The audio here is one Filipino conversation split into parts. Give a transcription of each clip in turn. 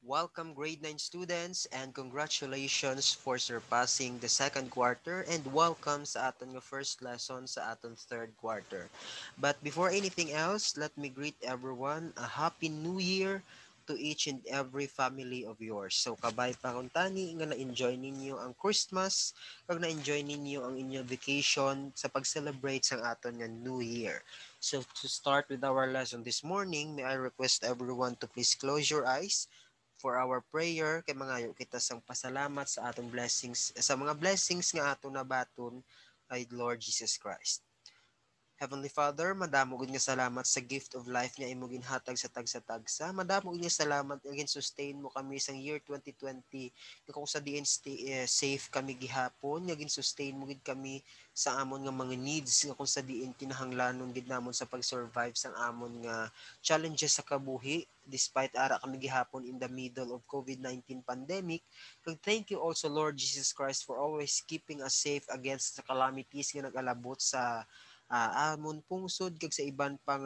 Welcome grade 9 students and congratulations for surpassing the second quarter and welcome sa aton nga first lesson sa aton third quarter. But before anything else, let me greet everyone a happy new year to each and every family of yours. So kabay pa kung tani nga na-enjoy ninyo ang Christmas, kag na-enjoy ninyo ang inyong vacation sa pag-celebrate sa aton nga New Year. So to start with our lesson this morning, may I request everyone to please close your eyes for our prayer kay mangayo kita sang pasalamat sa atong blessings sa mga blessings nga aton nabaton kay Lord Jesus Christ. Heavenly Father, madamo gud nga salamat sa gift of life nga imo ginhatag sa tagsa-tagsa. Madamo gud nga salamat again sustain mo kami sang year 2020 nga kung sa diin safe kami gihapon nga gin sustain mo gid kami sa amon nga mga needs nga kung sa diin kinahanglanon gid namon sa pag-survive sang amon nga challenges sa kabuhi despite ara kami gihapon in the middle of COVID-19 pandemic. Kag thank you also Lord Jesus Christ for always keeping us safe against the calamities nga nag-alabot sa amon pungsod kag sa iban pang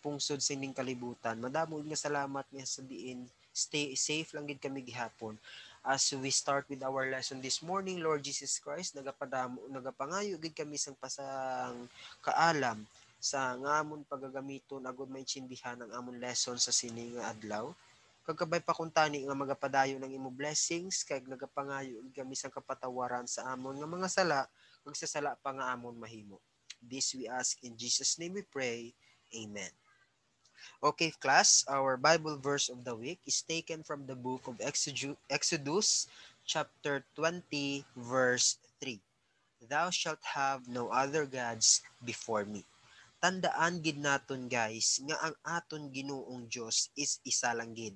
pungsod sining kalibutan. Madamo nga salamat nga sa diin stay safe lang gid kami gihapon. As we start with our lesson this morning, Lord Jesus Christ, nagapangayo gid kami sang pasang kaalam sa nga amon pagagamiton agud maintindihan ang amon lesson sa sini nga adlaw. Kagkabay pa kung tani nga magapadayo ng imo blessings kag nagapangayo kami sang kapatawaran sa amon nga mga sala kag sa sala pa nga amon mahimo. This we ask in Jesus' name we pray. Amen. Okay, class, our Bible verse of the week is taken from the book of Exodus, chapter 20, verse 3. Thou shalt have no other gods before me. Tandaan gid naton guys nga ang aton Ginoong Dios is isa lang gid.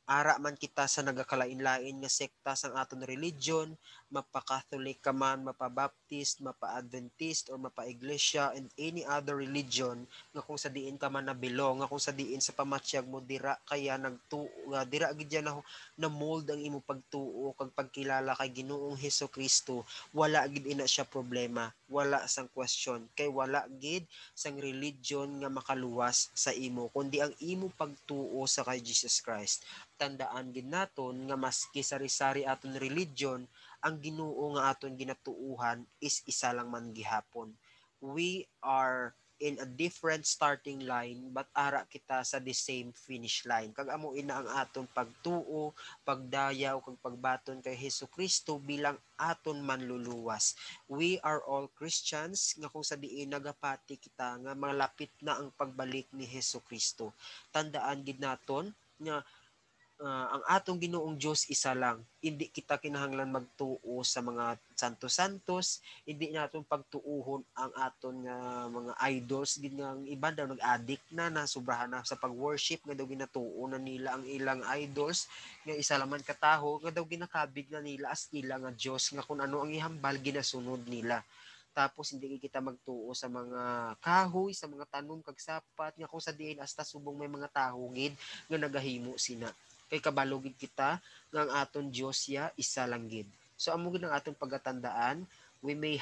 Ara man kita sa nagakalain-lain nga sekta sang aton religion, mapa-Catholic ka man, mapa-Baptist, mapa-Adventist or mapa-Iglesia and any other religion nga kung sa diin ka man nabilong, nga kung sa diin sa pamatyag mo dira kaya nagtuo nga dira gid yan na mold ang imo pagtuo kag pagkilala kay Ginoong Hesukristo, wala gid ina siya problema, wala sang question kay wala gid sang religion nga makaluwas sa imo kundi ang imo pagtuo sa kay Jesus Christ. Tandaan gid naton nga maski sari-sari aton religion, ang Ginoo nga aton ginatuuhan is isa lang man gihapon. We are in a different starting line but ara kita sa the same finish line. Kag amo ina ang aton pagtuo, pagdayaw kag pagbaton kay Hesukristo bilang aton manluluwas. We are all Christians nga kung sa diin nagapati kita nga malapit na ang pagbalik ni Hesukristo. Tandaan gid naton nga ang atong Ginoong Dios isa lang. Hindi kita kinahanglan magtuo sa mga santos-santos, hindi naton pagtuuhon ang aton nga mga idols gid nga ang iba daw nag-addict na sobrahan na sa pag-worship nga daw ginatuo na nila ang ilang idols nga isa laman kataho nga daw ginakabig na nila as ilang nga Dios nga kung ano ang ihambal ginasunod nila. Tapos hindi kita magtuo sa mga kahoy, sa mga tanom kag sapat nga kung sa diin hasta subong may mga taho gid nga nagahimo sina kay kabalogid kita nga ang aton Dios ya isa lang gid. So amo gid ang aton pagatandaan, we may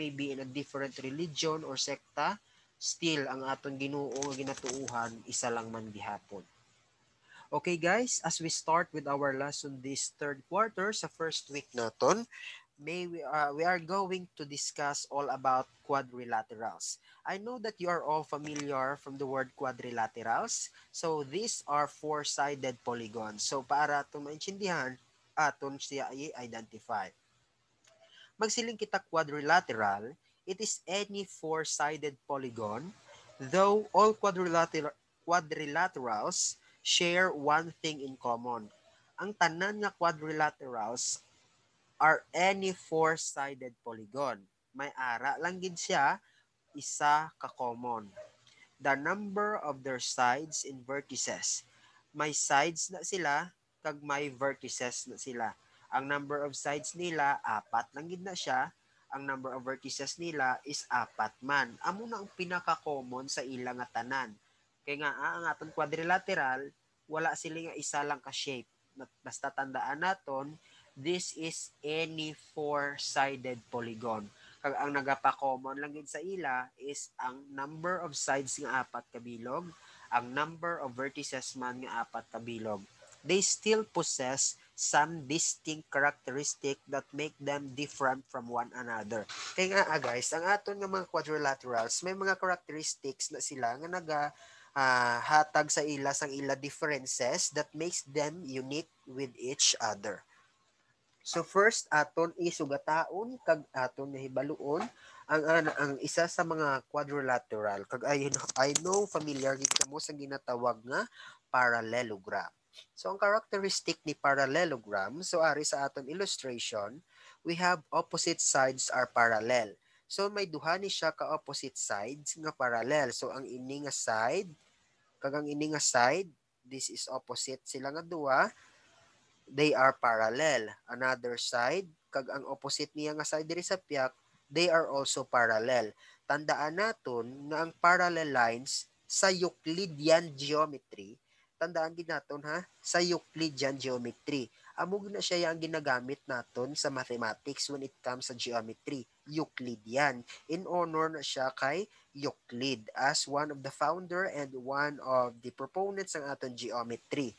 be in a different religion or sekta, still ang aton Ginoo nga ginatuuhan isa lang man gihapon. Okay guys, as we start with our lesson this third quarter sa first week naton, we are going to discuss all about quadrilaterals. I know that you are all familiar from the word quadrilaterals. So these are four-sided polygons. So para ito maintindihan, aton siya i-identify. Magsiling kita quadrilateral, it is any four-sided polygon, though all quadrilaterals share one thing in common. Ang tanan nga quadrilaterals are any four-sided polygon. May ara lang gid siya, isa ka common. The number of their sides and vertices. May sides na sila, kag may vertices na sila. Ang number of sides nila, apat lang gid na siya. Ang number of vertices nila is apat man. Amo na ang pinaka-common sa ilang nga tanan. Kaya nga, ang aton quadrilateral, wala sila nga isa lang ka shape. Basta tandaan naton, this is any four-sided polygon. Kag ang nagapa-common lang gid sa ila is ang number of sides nga apat ka bilog, ang number of vertices man nga apat ka bilog. they still possess some distinct characteristic that make them different from one another. Kaya nga guys, ang aton nga mga quadrilaterals, may mga characteristics na sila nga hatag sa ila sang ila differences that makes them unique with each other. So first aton isugataon kag aton nahibaluon ang isa sa mga quadrilateral kag I know familiar gid kamo sa ginatawag nga parallelogram. So ang characteristic ni parallelogram, so ari sa aton illustration, we have opposite sides are parallel. So may duha ni siya ka opposite sides nga parallel. So ang ini nga side kag ang ini nga side, this is opposite sila nga duha, they are parallel. Another side, kag ang opposite niya nga side diri sa piak, they are also parallel. Tandaan naton nga ang parallel lines sa Euclidean geometry, tandaan gid naton ha, sa Euclidean geometry. Amo na siya ang ginagamit naton sa mathematics when it comes sa geometry, Euclidean. In honor na siya kay Euclid as one of the founder and one of the proponents ng aton geometry.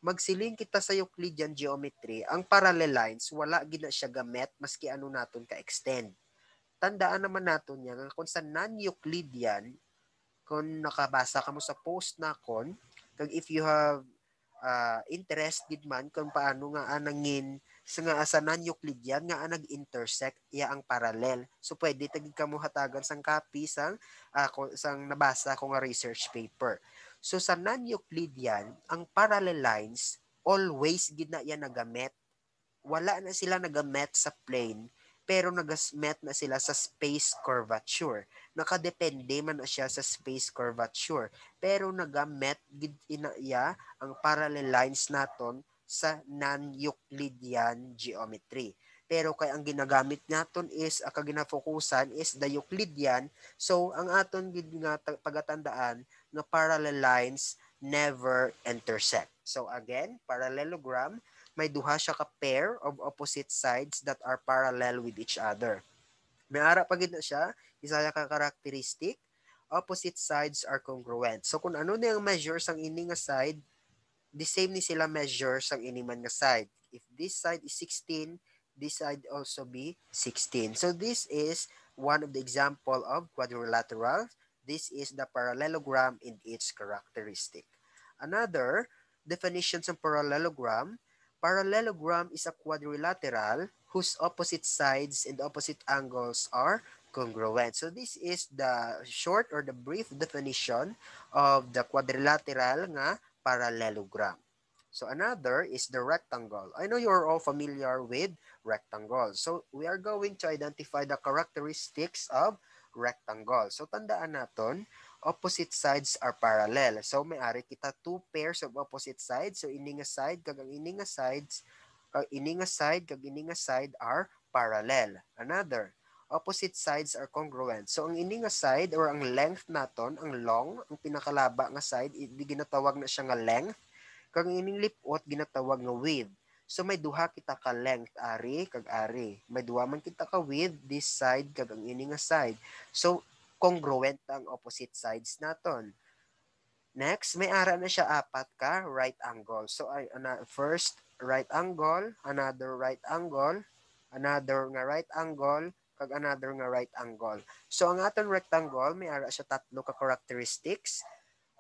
Magsiling kita sa Euclidean geometry, ang parallel lines, wala gina siya gamet maski ano naton ka-extend. Tandaan naman naton niya nga kung sa non-Euclidean, kung nakabasa ka mo sa post na kon, kag if you have interested man kung paano nga anangin sa nga sa non-Euclidean nga nag-intersect iya ang parallel. So pwede tagid ka mo hatagan sang copy sang nabasa ko nga research paper. So sa non-Euclidean, ang parallel lines always gid na iya nagamit. Wala na sila nagamit sa plane pero nagasmet na sila sa space curvature. Nakadepende man na siya sa space curvature. Pero nagamet gid ina iya ang parallel lines naton sa non-Euclidean geometry. Pero kay ang ginagamit naton is ginafokusan is the Euclidean. So ang aton gid nga pagatandaan nga parallel lines never intersect. So again, parallelogram, may duha siya ka pair of opposite sides that are parallel with each other. May ara pa gid na siya, isa ka characteristic, opposite sides are congruent. So kung ano na ang measures ang ini nga side, the same ni sila measures ang ini man nga side. If this side is 16, this side also be 16. So this is one of the example of quadrilateral. This is the parallelogram in its characteristic. Another definition of parallelogram, parallelogram is a quadrilateral whose opposite sides and opposite angles are congruent. So this is the short or the brief definition of the quadrilateral nga parallelogram. So another is the rectangle. I know you're all familiar with rectangle. So we are going to identify the characteristics of rectangle. So tandaan naton, opposite sides are parallel. So may ari kita two pairs of opposite sides. So ini nga side kag ang ini nga sides, kag ini nga side kag ini nga side are parallel. Another, opposite sides are congruent. So ang ini nga side or ang length naton, ang long, ang pinakalaba nga side, ginatawag na siya nga length. Kag ang ining lipot ginatawag nga width. So may duha kita ka length ari kag ari. May duha man kita ka width this side kag ang ini nga side. So congruent ang opposite sides naton. Next, may ara na siya apat ka right angle. So first right angle, another right angle, another nga right angle, kag another nga right angle. So ang aton rectangle may ara siya tatlo ka characteristics.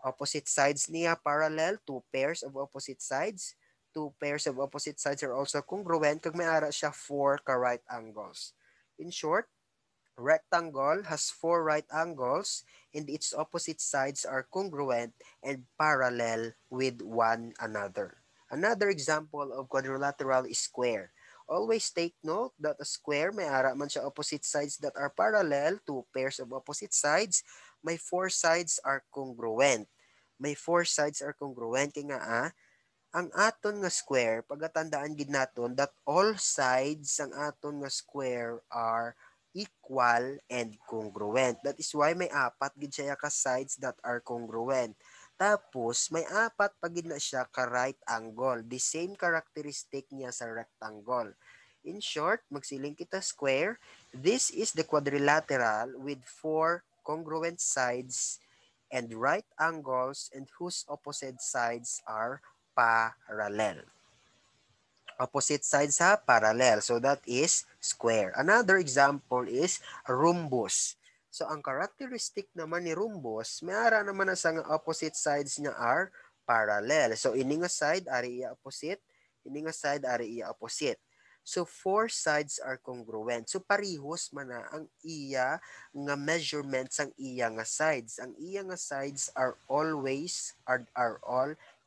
Opposite sides niya parallel, two pairs of opposite sides. Two pairs of opposite sides are also congruent kag may ara siya four ka right angles. In short, rectangle has four right angles and its opposite sides are congruent and parallel with one another. Another example of quadrilateral is square. Always take note that a square may ara man siya opposite sides that are parallel, two pairs of opposite sides, may four sides are congruent. May four sides are congruent kaya nga ang aton nga square, pagatandaan gid naton that all sides ang aton nga square are equal and congruent. That is why may apat gid siya ka sides that are congruent. Tapos may apat pa gid na siya ka right angle. The same characteristic niya sa rectangle. In short, magsiling kita square. This is the quadrilateral with four congruent sides and right angles and whose opposite sides are parallel. Opposite sides sa parallel. So that is square. Another example is rhombus. So ang characteristic naman ni rhombus, may ara naman na sa opposite sides niya are parallel. So ini nga side ari iya opposite, ini nga side ari iya opposite. So four sides are congruent. So parihos man na ang iya nga measurements ang iya nga sides. Ang iya nga sides are all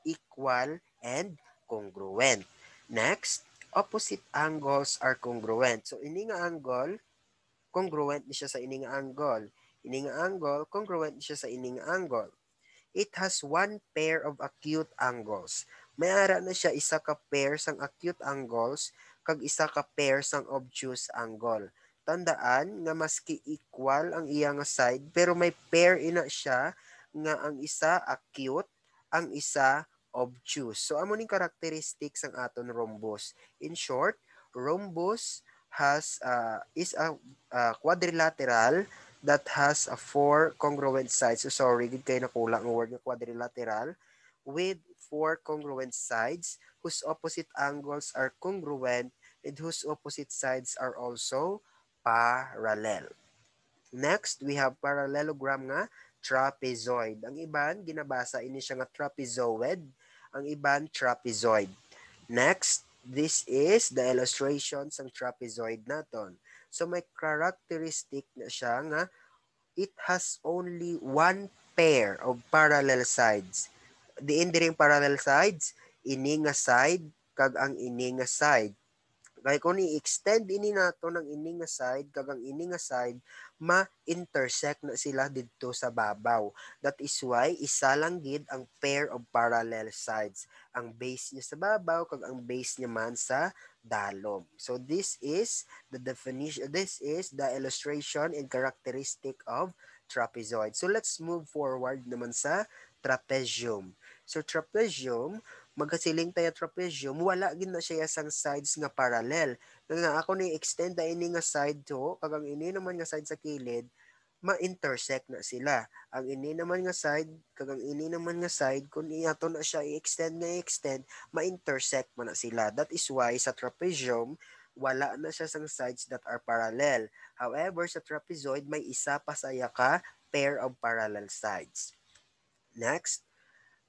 equal and congruent. Next, opposite angles are congruent. So, ini nga angle, congruent ni siya sa ini nga angle. Ini nga angle, congruent ni siya sa ini nga angle. It has one pair of acute angles. May ara na siya isa ka pair sang acute angles kag isa ka pair sang obtuse angle. Tandaan nga maski equal ang iya nga side pero may pair ina siya nga ang isa acute, ang isa obtuse. So amo ning characteristics ang aton rhombus. In short, rhombus is a quadrilateral that has a four congruent sides. So sorry, gid kay nakulang ang word nga quadrilateral with four congruent sides whose opposite angles are congruent and whose opposite sides are also parallel. Next, we have parallelogram nga trapezoid. Ang iban ginabasa ini siya nga trapezoid, ang iban trapezoid. Next, this is the illustration sang trapezoid naton. So may characteristic na siya nga it has only one pair of parallel sides. Diin diring parallel sides, ini nga side kag ang ini nga side. Kaya kung i-extend ini nato ng ini nga side kag ang ini nga side, ma-intersect na sila didto sa babaw. That is why isa lang gid ang pair of parallel sides. Ang base niya sa babaw kag ang base niya man sa dalom. So this is the definition, this is the illustration and characteristic of trapezoid. So let's move forward naman sa trapezium. So trapezium, magkasiling tayo trapezium, wala gid na siya sang sides nga parallel. Nga ako ni extend na ini nga side to, kag ang ini naman nga side sa kilid, ma-intersect na sila. Ang ini naman nga side, kag ang ini naman nga side, kung iato na siya i-extend na i-extend, ma-intersect man na sila. That is why sa trapezium, wala na siya sang sides that are parallel. However, sa trapezoid, may isa pa saya ka pair of parallel sides. Next,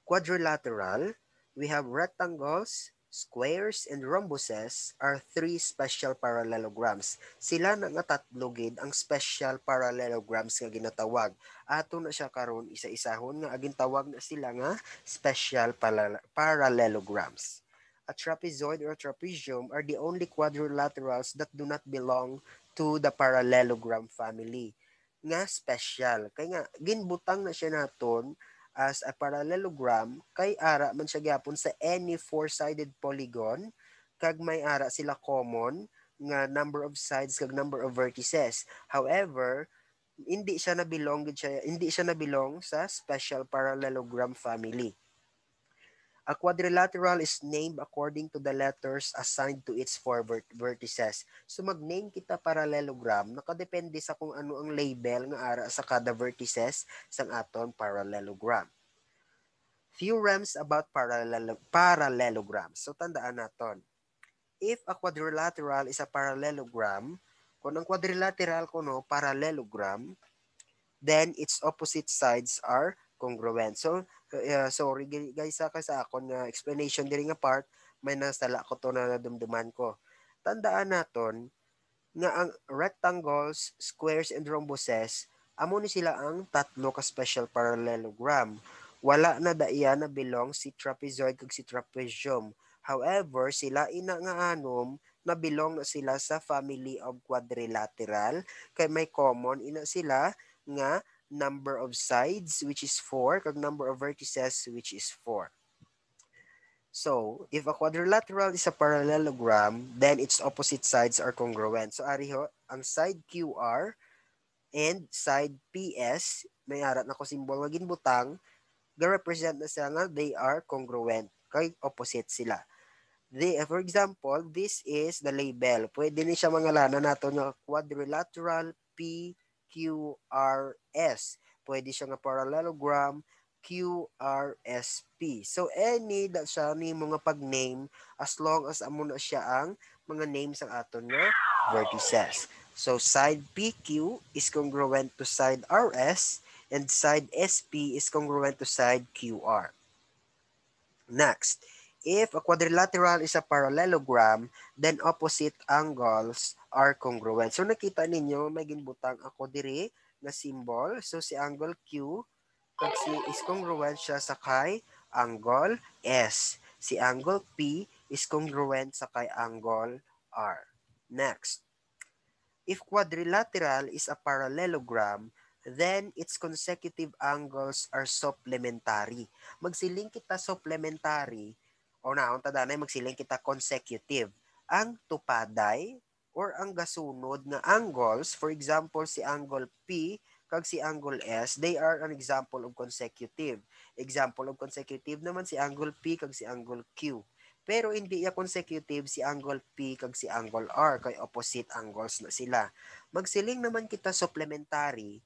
quadrilateral, we have rectangles, squares, and rhombuses are three special parallelograms. Sila na nga tatlo gid ang special parallelograms nga ginatawag. Ato na siya karon isa-isahon nga agin tawag na sila nga special parallelograms. A trapezoid or trapezium are the only quadrilaterals that do not belong to the parallelogram family nga special. Kaya nga, ginbutang na siya naton as a parallelogram kay ara man siya gyapon sa any four-sided polygon kag may ara sila common nga number of sides kag number of vertices. However, hindi siya nabilong sa special parallelogram family. A quadrilateral is named according to the letters assigned to its four vertices. So mag-name kita parallelogram, nakadepende sa kung ano ang label nga ara sa kada vertices sang aton parallelogram. Theorems about parallelograms. So tandaan naton. If a quadrilateral is a parallelogram, kung ang quadrilateral kuno parallelogram, then its opposite sides are congruent. So sorry guys sa akon nga explanation diri nga part, may nasala ko to na nadumduman ko. Tandaan naton nga ang rectangles, squares, and rhombuses, amo ni sila ang tatlo ka special parallelogram. Wala na daiya na belong si trapezoid kag si trapezium. However, sila ina nga anom na belong na sila sa family of quadrilateral kay may common ina sila nga number of sides which is 4 kag number of vertices which is 4. So, if a quadrilateral is a parallelogram, then its opposite sides are congruent. So, ari ho, ang side QR and side PS, may arat na ko symbol nga ginbutang, ga-represent na sila nga they are congruent, kay opposite sila. For example, this is the label. Pwede ni siya mangalanan nato nga quadrilateral PQRS. Pwede siya nga parallelogram QRSP. So any that siya ni mga pag-name as long as amo na siya ang mga names ang aton nga vertices. So side PQ is congruent to side RS and side SP is congruent to side QR. Next, if a quadrilateral is a parallelogram, then opposite angles are congruent. So nakita ninyo may ginbutang ako diri nga symbol. So si angle Q kag si is congruent siya sa kay angle S. Si angle P is congruent sa kay angle R. Next, if quadrilateral is a parallelogram, then its consecutive angles are supplementary. Magsiling kita supplementary, o naon tadanay magsiling kita consecutive. Ang tupaday or ang gasunod nga angles, for example, si angle P kag si angle S, they are an example of consecutive. Example of consecutive naman si angle P kag si angle Q. Pero hindi ya consecutive si angle P kag si angle R kay opposite angles na sila. Magsiling naman kita supplementary,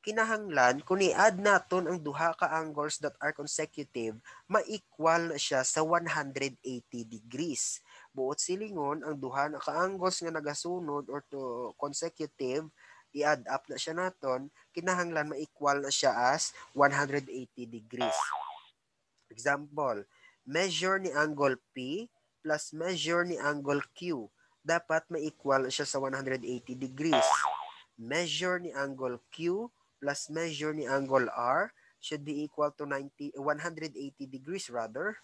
kinahanglan kung i-add naton ang duha ka angles that are consecutive, ma-equal na siya sa 180 degrees. Buot silingon ang duha na ka angles nga nagasunod or to consecutive, i-add up na siya naton, kinahanglan ma-equal na siya as 180 degrees. Example, measure ni angle P plus measure ni angle Q. Dapat ma-equal siya sa 180 degrees. Measure ni angle Q plus measure ni angle R should be equal to 180 degrees rather.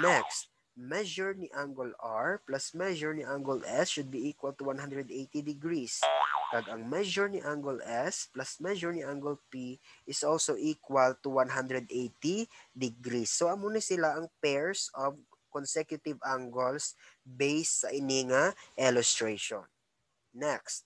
Next, measure ni angle R plus measure ni angle S should be equal to 180 degrees. Kag ang measure ni angle S plus measure ni angle P is also equal to 180 degrees. So amo ni sila ang pairs of consecutive angles based sa ini nga illustration. Next,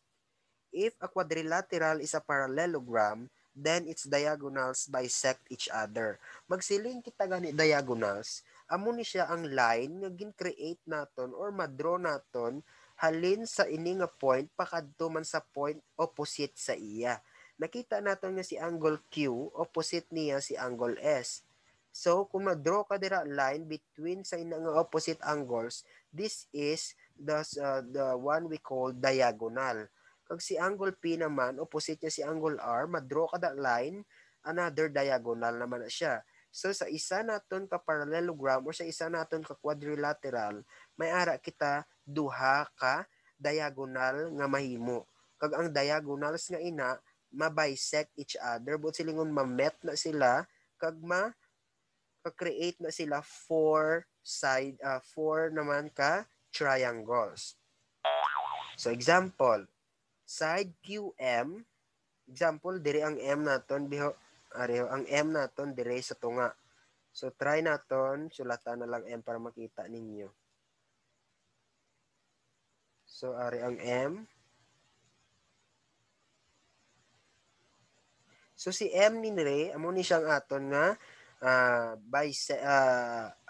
if a quadrilateral is a parallelogram, then its diagonals bisect each other. Magsiling kita gani diagonals, amo ni siya ang line nga gin-create naton or ma-draw naton halin sa ini nga point pakadto man sa point opposite sa iya. Nakita naton nga si angle Q, opposite niya si angle S. So, kung mag-draw ka dira line between sa ina nga opposite angles, this is the one we call diagonal. Kag si angle P naman, opposite niya si angle R, mag-draw ka da line, another diagonal naman na siya. So, sa isa naton ka parallelogram or sa isa naton ka quadrilateral, may ara kita duha ka diagonal nga mahimo. Kag ang diagonals nga ina, ma-bisect each other, but silingon ma-met na sila, kag create na sila four naman ka triangles. So example, side QM, example diri ang M naton biho ariho ang M naton diri sa tunga. So try naton sulatan na lang M para makita ninyo. So ari ang M. So si M ni diri amo ni siyang aton nga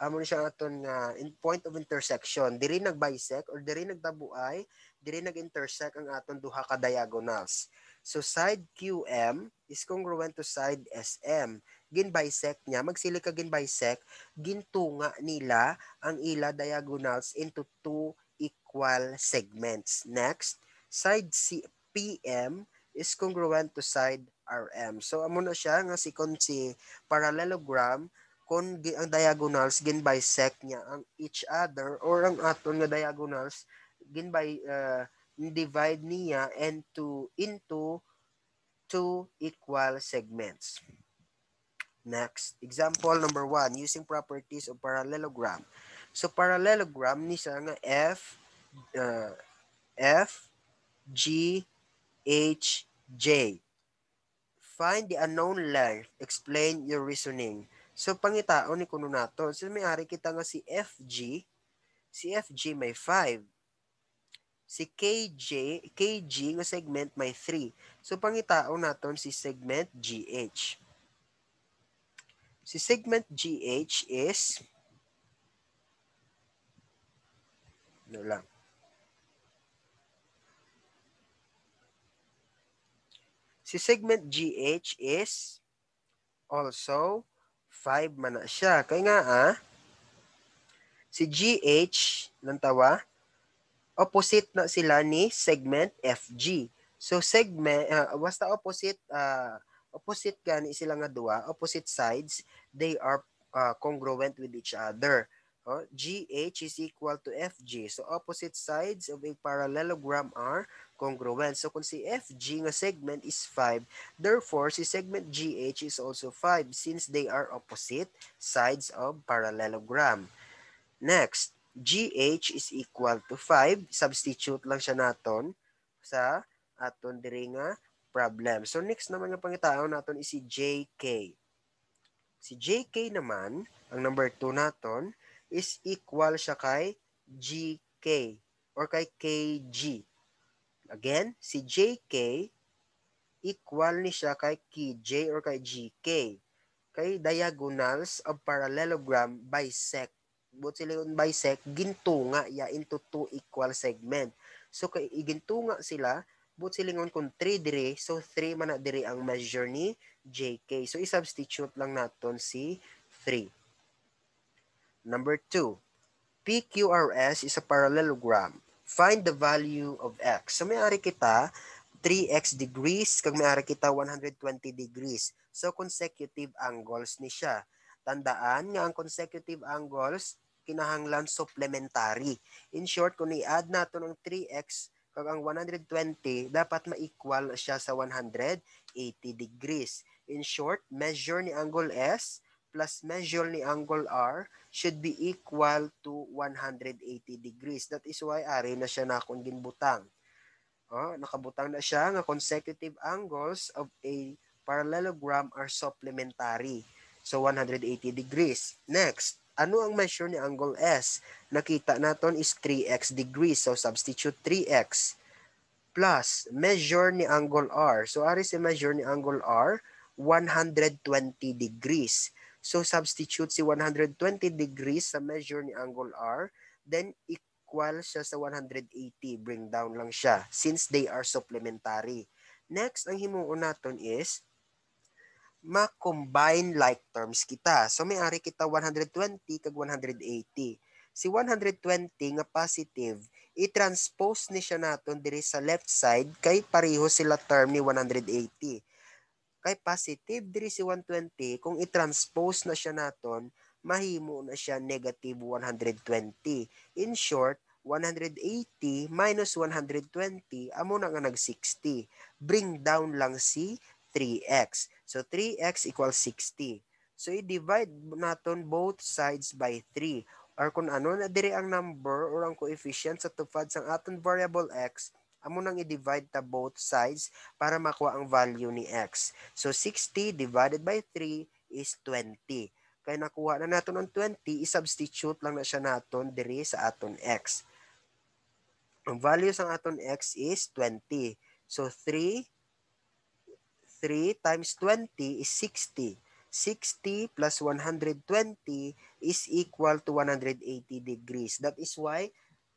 amo ni siyang aton nga in point of intersection. Diri nag-bisect or diri nagtabuay, diri nag-intersect ang aton duha ka diagonals. So side QM is congruent to side SM. Gin-bisect niya, magsili ka gin-bisect, gintunga nila ang ila diagonals into two equal segments. Next, side PM is congruent to side RM. So amo na siya nga si parallelogram kung ang diagonals gin-bisect niya ang each other or ang aton nga diagonals divide niya into two equal segments. Next, example number 1, using properties of parallelogram. So parallelogram ni siya nga F, G, H, J. Find the unknown length. Explain your reasoning. So, pangitaon ni kuno nato. So, may-ari kita nga si FG. Si FG may 5. Si KG nga segment may 3. So, pangitaon naton si segment GH. Si segment GH is ano lang. Si segment GH is also 5 man na siya. Kaya nga si GH ng tawa, opposite na sila ni segment FG. So segment basta opposite gani sila nga duha, opposite sides, they are congruent with each other. GH is equal to FG. So opposite sides of a parallelogram are congruent. So kung si FG nga segment is 5, therefore si segment GH is also 5 since they are opposite sides of parallelogram. Next, GH is equal to 5. Substitute lang siya naton sa aton diri nga problem. So next naman nga pangitaon naton is si JK. Si JK naman, ang number 2 naton is equal siya kay GK or kay KG. Again, si JK equal ni siya kay KJ or kay GK. Kay diagonals of parallelogram bisect. But sila yung bisect, gintunga ya into two equal segment. So kay igintunga sila, but sila yung kung 3 dire, so 3 man na dire ang measure ni JK. So i-substitute lang naton si 3. Number 2, PQRS is a parallelogram. Find the value of x. So may-ari kita 3x degrees kag may-ari kita 120 degrees. So consecutive angles ni siya. Tandaan nga ang consecutive angles kinahanglan supplementary. In short, kung i-add nato ng 3x kag ang 120, dapat ma-equal siya sa 180 degrees. In short, measure ni angle S plus measure ni angle R should be equal to 180 degrees. That is why ari na siya na akong ginbutang. Nakabutang na siya nga consecutive angles of a parallelogram are supplementary. So 180 degrees. Next, ano ang measure ni angle S? Nakita naton is 3x degrees. So substitute 3x plus measure ni angle R. So ari si measure ni angle R 120 degrees. So substitute si 120 degrees sa measure ni angle R, then equal siya sa 180. Bring down lang siya since they are supplementary. Next, ang himuon naton is ma-combine like terms kita. So may ari kita 120 kag 180. Si 120 nga positive, i-transpose ni siya naton diri sa left side kay pareho sila term ni 180. Kay positive diri si 120, kung i-transpose na siya naton, mahimo na siya negative 120. In short, 180 minus 120, amo na nga nag-60. Bring down lang si 3x. So 3x equals 60. So i-divide naton both sides by 3. Or kung ano na dire ang number or ang coefficient sa tupad sang aton variable x, amo nang i-divide ta both sides para makuha ang value ni x. So 60 divided by 3 is 20. Kaya nakuha na naton ang 20, i-substitute lang na siya naton diri sa aton x. Ang value sa aton x is 20. So 3 times 20 is 60. 60 plus 120 is equal to 180 degrees. That is why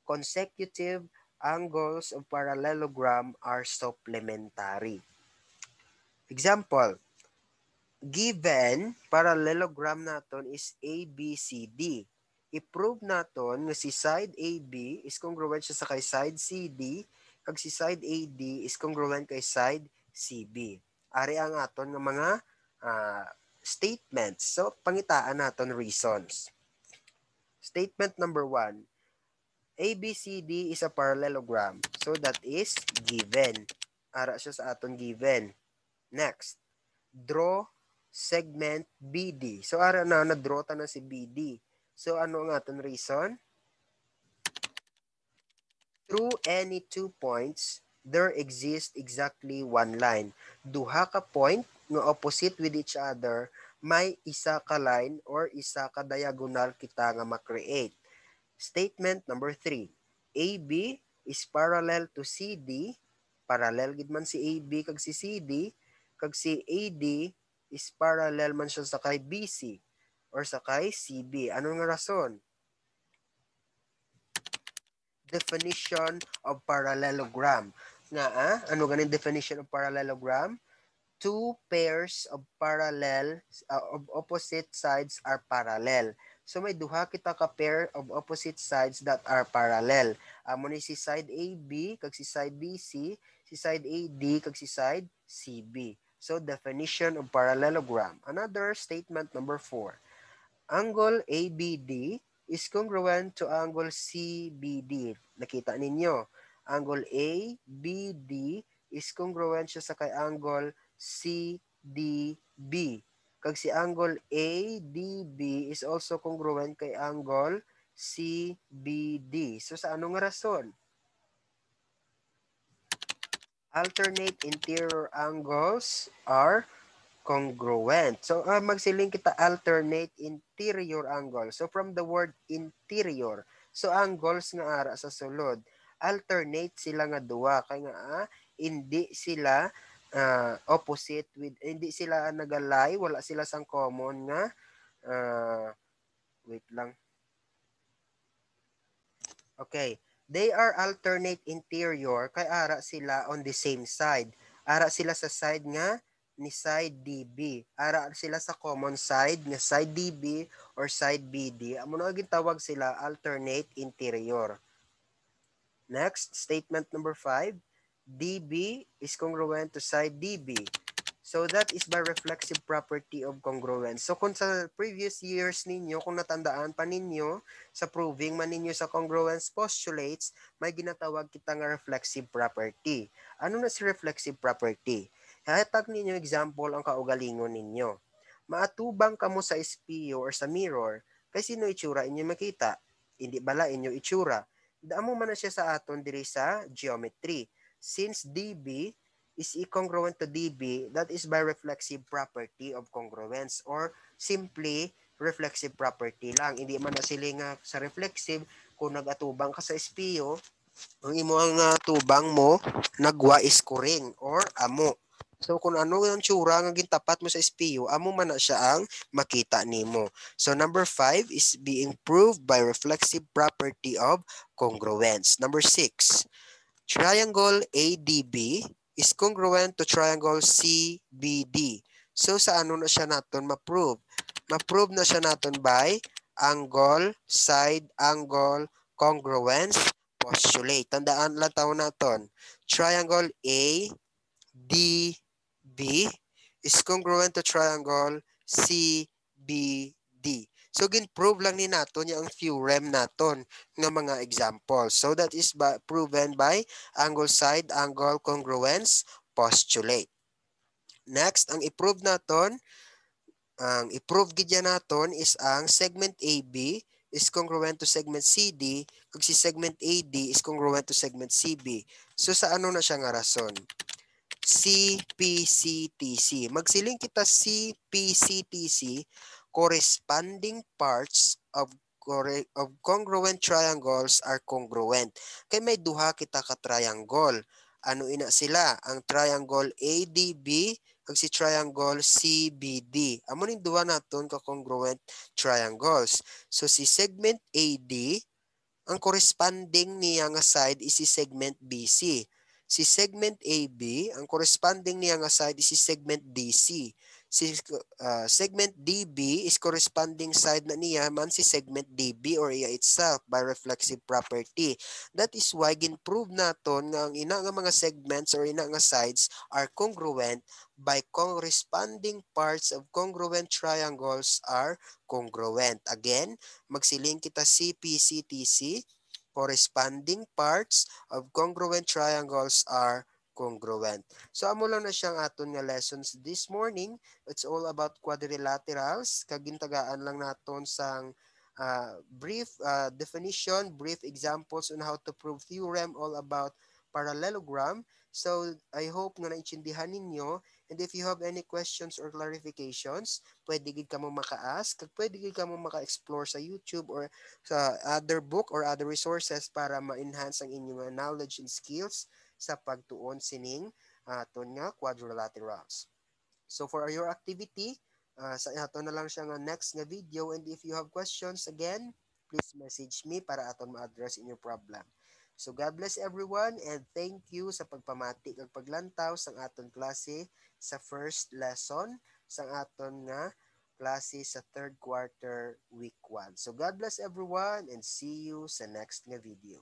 consecutive angles of parallelogram are supplementary. Example, given parallelogram naton is ABCD. I-prove naton nga si side AB is congruent siya sa kay side CD kag si side AD is congruent kay side CB. Ari ang aton nga mga statements. So pangitaan naton reasons. Statement number 1. ABCD is a parallelogram. So that is given. Ara siya sa aton given. Next, draw segment BD. So ara na draw ta na si BD. So ano ang aton reason? Through any two points, there exists exactly one line. Duha ka point nga opposite with each other, may isa ka line or isa ka diagonal kita nga ma-create. Statement number 3. AB is parallel to CD. Parallel gid man si AB kag si CD, kag si AD is parallel man siya sa kay BC or sa kay CB. Ano nga rason? Definition of parallelogram. Nga ano ganing definition of parallelogram? two pairs of parallel of opposite sides are parallel. So may duha kita ka pair of opposite sides that are parallel. Amo ni si side AB kag si side BC, si side AD kag si side CB. So definition of parallelogram. Another statement number 4. Angle ABD is congruent to angle CBD. Nakita ninyo, angle ABD is congruent siya sa kay angle CDB. Kag si angle ADB is also congruent kay angle CBD. So sa anong rason? Alternate interior angles are congruent. So, magsiling kita alternate interior angle. So, from the word interior, so angles nga ara sa sulod, alternate sila nga duwa. Kaya nga, hindi sila opposite with, hindi sila nagalay, wala sila sang common nga, wait lang. Okay. They are alternate interior kay ara sila on the same side. Ara sila sa side nga ni side DB. Ara sila sa common side nga side DB or side BD. Amo na gitawag sila alternate interior. Next, statement number 5. DB is congruent to side DB. So that is by reflexive property of congruence. So kung sa previous years ninyo, kung natandaan pa ninyo, sa proving man ninyo sa congruence postulates, may ginatawag kita nga reflexive property. Ano na si reflexive property? Hatag ninyo example ang kaugalingon ninyo. Maatubang kamo sa espiyo or sa mirror, kay sino itsura inyo makita? Hindi bala inyo itsura. Daamo man na siya sa aton diri sa geometry. Since DB is incongruent to DB, that is by reflexive property of congruence or simply reflexive property lang. Hindi man na sila nga sa reflexive, kung nagatubang ka sa espiyo, ang imo ang tubang mo, nagwa is kuring or amo. So kung ano ang tsura nga gintapat mo sa espiyo, amo man na siya ang makita nimo. So number 5 is being proved by reflexive property of congruence. Number 6. Triangle ADB is congruent to triangle CBD. So sa ano na siya naton ma-prove? Ma-prove na siya naton by angle, side angle, congruence, postulate. Tandaan lang taon naton. Triangle ADB is congruent to triangle CBD. So, gin-prove lang ni naton yung theorem naton ng mga examples. So, that is proven by angle side, angle, congruence, postulate. Next, ang i-prove naton, ang i-prove gidya naton is ang segment AB is congruent to segment CD kag si segment AD is congruent to segment CB. So, sa ano na siya nga rason? CPCTC. Magsiling kita CPCTC, corresponding parts of congruent triangles are congruent. Kay may duha kita ka triangle. Ano ina sila? Ang triangle ADB kag si triangle CBD. Amo ning duha naton ka congruent triangles. So si segment AD, ang corresponding niya nga side is si segment BC. Si segment AB, ang corresponding niya nga side is si segment DC. Si segment DB is corresponding side na niya man si segment DB or iya itself by reflexive property. That is why ginprove naton nga ang ina nga mga segments or ina nga sides are congruent by corresponding parts of congruent triangles are congruent. Again, magsiling kita CPCTC, corresponding parts of congruent triangles are congruent. So amo lang na siyang aton nga lessons this morning. It's all about quadrilaterals. Kagintagaan lang naton sang brief definition, brief examples on how to prove theorem all about parallelogram. So I hope nga naintindihan ninyo, and if you have any questions or clarifications, pwede gid ka mo maka-ask, pwede gid ka mo maka-explore sa YouTube or sa other book or other resources para ma-enhance ang inyong knowledge and skills sa pagtuon sining aton nga quadrilaterals. So for your activity, sa ato na lang siya nga next nga video, and if you have questions again, please message me para aton ma-address inyong problem. So God bless everyone and thank you sa pagpamati ug paglantaw sang aton klase sa first lesson sang aton nga klase sa third quarter week 1. So God bless everyone and see you sa next nga video.